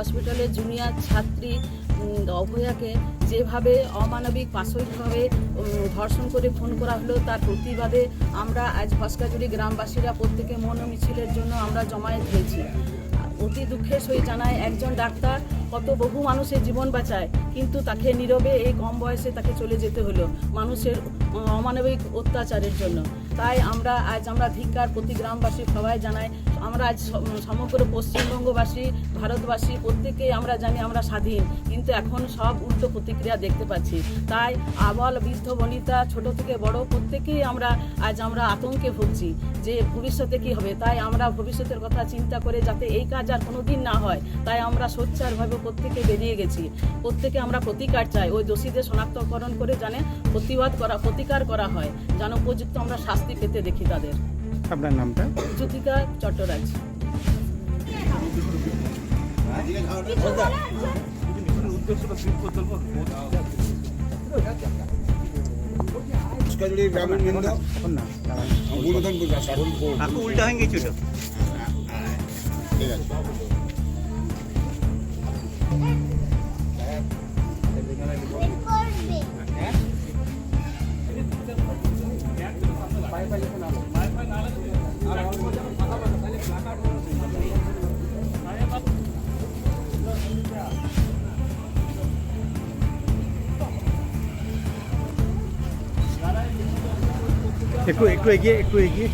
হসপিটালের জুনিয়র ছাত্রী অভয়াকে যেভাবে অমানবিক পাশবিকভাবে ধর্ষণ করে খুন করা হলো, তার প্রতিবাদে আমরা আজ ভস্কাজুড়ি গ্রামবাসীরা প্রত্যেকে মৌন মিছিলের জন্য আমরা জমায়েত হয়েছি। অতি দুঃখের সহিত জানায়, একজন ডাক্তার কত বহু মানুষের জীবন বাঁচায়, কিন্তু তাকে নীরবে এই কম বয়সে তাকে চলে যেতে হলো মানুষের অমানবিক অত্যাচারের জন্য। তাই আমরা ধিক্কার প্রতি গ্রামবাসী সবাই জানাই। আমরা আজ সমগ্র পশ্চিমবঙ্গবাসী, ভারতবাসী প্রত্যেকেই আমরা জানি আমরা স্বাধীন, কিন্তু এখন সব উল্টো প্রতিক্রিয়া দেখতে পাচ্ছি। তাই আবাল বৃদ্ধ বনিতা ছোট থেকে বড় প্রত্যেকেই আমরা আতঙ্কে ভুগছি যে ভবিষ্যতে কি হবে। তাই আমরা ভবিষ্যতের কথা চিন্তা করে যাতে এই কাজ আর কোনোদিন না হয়, তাই আমরা সোচ্চারভাবে প্রত্যেকে বেরিয়ে গেছি। প্রত্যেকে আমরা প্রতিকার চাই, ওই দোষীদের শনাক্তকরণ করে জানে প্রতিকার করা হয়, যেন উপযুক্ত আমরা শাস্তি পেতে দেখি তাদের। আপনার নামটা? জ্যোতিকা চট্টরাজ। উল্টা হয়ে গেছিল। ঠিক আছে। একটু এগিয়ে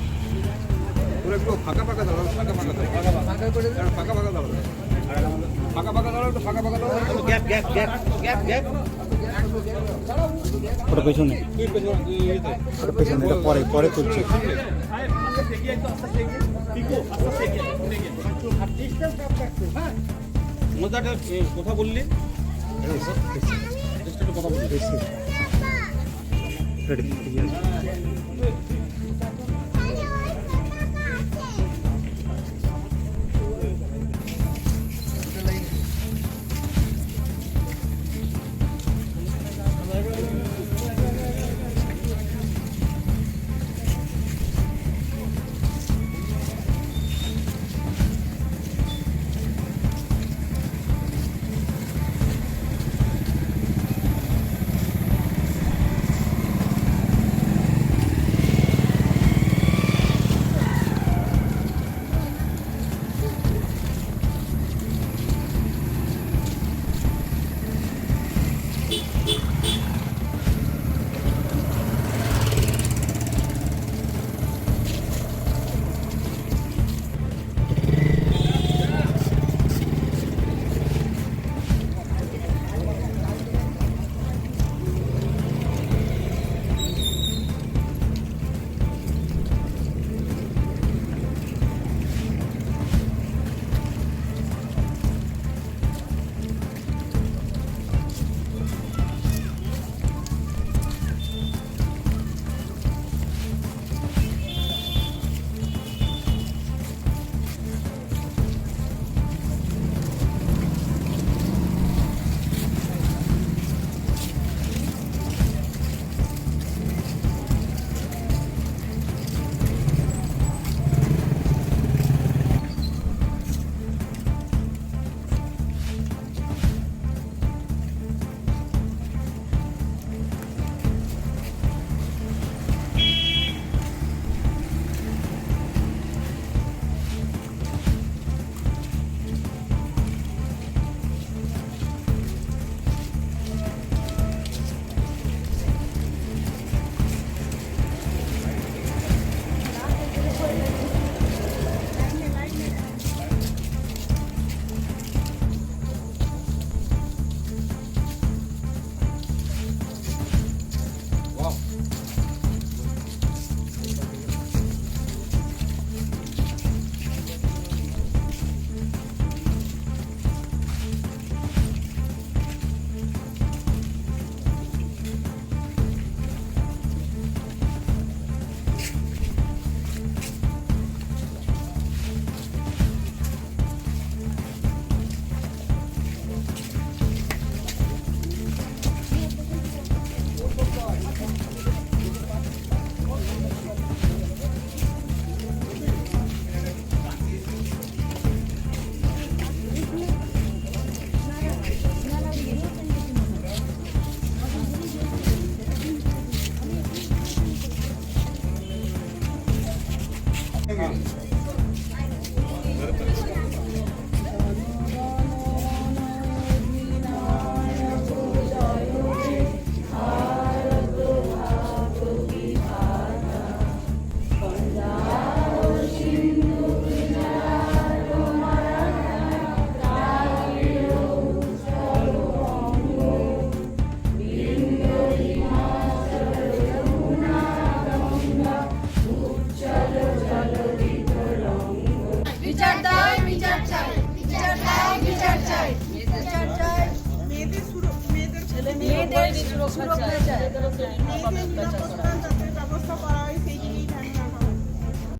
পুরো একটু ফাঁকা দাঁড়াও, ফাঁকা দাঁড়াও। গ্যাপ ওটা পেছনে এটা পরে তুলছে। কথা বললি কথা বললি বাহ